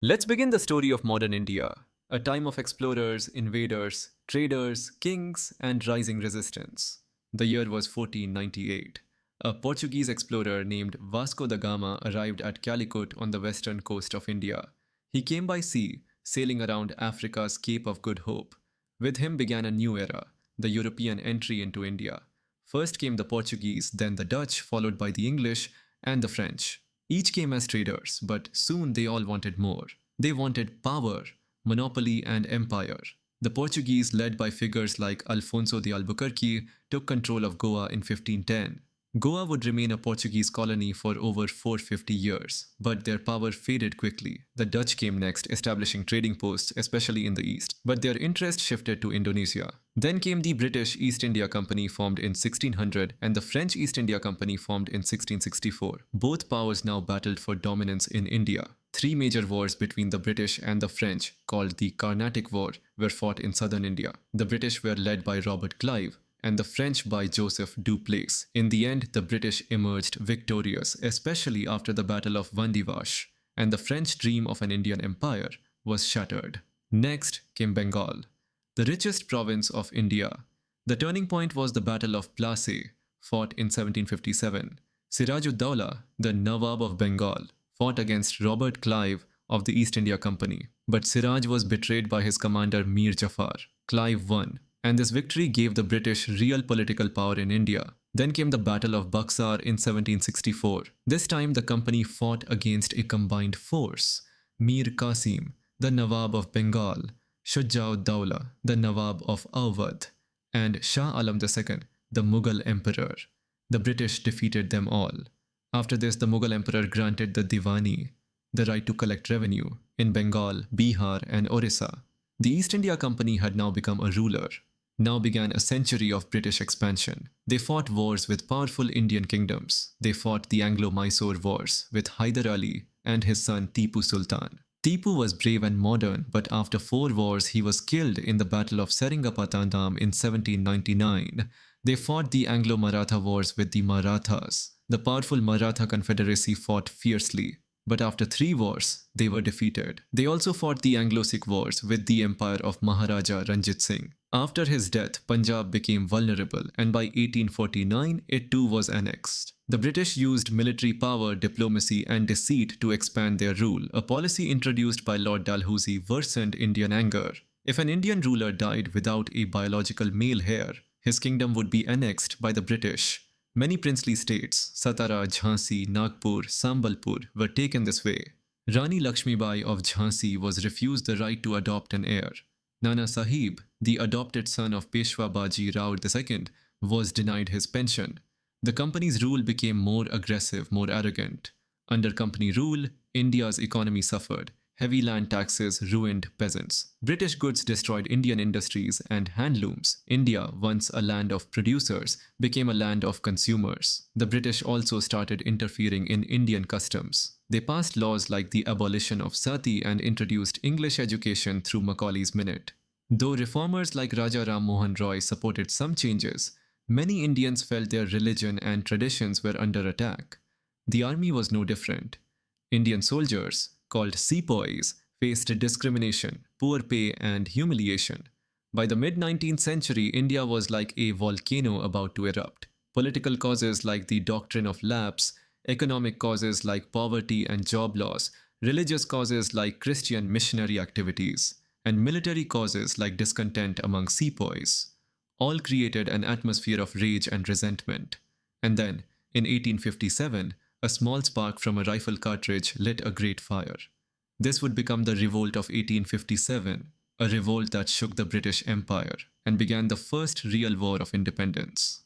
Let's begin the story of modern India, a time of explorers, invaders, traders, kings, and rising resistance. The year was 1498. A Portuguese explorer named Vasco da Gama arrived at Calicut on the western coast of India. He came by sea, sailing around Africa's Cape of Good Hope. With him began a new era, the European entry into India. First came the Portuguese, then the Dutch, followed by the English and the French. Each came as traders, but soon they all wanted more. They wanted power, monopoly, and empire. The Portuguese, led by figures like Alfonso de Albuquerque, took control of Goa in 1510. Goa would remain a Portuguese colony for over 450 years, but their power faded quickly. The Dutch came next, establishing trading posts, especially in the east, but their interest shifted to Indonesia. Then came the British East India Company, formed in 1600, and the French East India Company, formed in 1664. Both powers now battled for dominance in India. Three major wars between the British and the French, called the Carnatic War, were fought in southern India. The British were led by Robert Clive, and the French by Joseph Dupleix. In the end, the British emerged victorious, especially after the Battle of Vandivash, and the French dream of an Indian empire was shattered. Next came Bengal, the richest province of India. The turning point was the Battle of Plassey, fought in 1757. Siraj-ud-Dawla, the Nawab of Bengal, fought against Robert Clive of the East India Company, but Siraj was betrayed by his commander Mir Jafar. Clive won, and this victory gave the British real political power in India. Then came the Battle of Buxar in 1764. This time the company fought against a combined force: Mir Qasim, the Nawab of Bengal, Shujā-ud-Dawla, the Nawab of Awadh, and Shah Alam II, the Mughal emperor. The British defeated them all. After this, the Mughal emperor granted the Diwani, the right to collect revenue, in Bengal, Bihar, and Orissa. The East India Company had now become a ruler. Now began a century of British expansion. They fought wars with powerful Indian kingdoms. They fought the Anglo-Mysore Wars with Hyder Ali and his son Tipu Sultan. Tipu was brave and modern, but after 4 wars he was killed in the Battle of Seringapatam in 1799. They fought the Anglo-Maratha Wars with the Marathas. The powerful Maratha Confederacy fought fiercely, but after 3 wars, they were defeated. They also fought the Anglo-Sikh Wars with the empire of Maharaja Ranjit Singh. After his death, Punjab became vulnerable, and by 1849, it too was annexed. The British used military power, diplomacy, and deceit to expand their rule. A policy introduced by Lord Dalhousie worsened Indian anger. If an Indian ruler died without a biological male heir, his kingdom would be annexed by the British. Many princely states, Satara, Jhansi, Nagpur, Sambalpur, were taken this way. Rani Lakshmibai of Jhansi was refused the right to adopt an heir. Nana Sahib, the adopted son of Peshwa Baji Rao II, was denied his pension. The company's rule became more aggressive, more arrogant. Under company rule, India's economy suffered. Heavy land taxes ruined peasants. British goods destroyed Indian industries and handlooms. India, once a land of producers, became a land of consumers. The British also started interfering in Indian customs. They passed laws like the abolition of sati and introduced English education through Macaulay's Minute. Though reformers like Raja Ram Mohan Roy supported some changes, many Indians felt their religion and traditions were under attack. The army was no different. Indian soldiers, called sepoys, faced discrimination, poor pay, and humiliation. By the mid-19th century, India was like a volcano about to erupt. Political causes like the doctrine of lapse, economic causes like poverty and job loss, religious causes like Christian missionary activities, and military causes like discontent among sepoys, all created an atmosphere of rage and resentment. And then, in 1857, a small spark from a rifle cartridge lit a great fire. This would become the Revolt of 1857, a revolt that shook the British Empire and began the first real war of independence.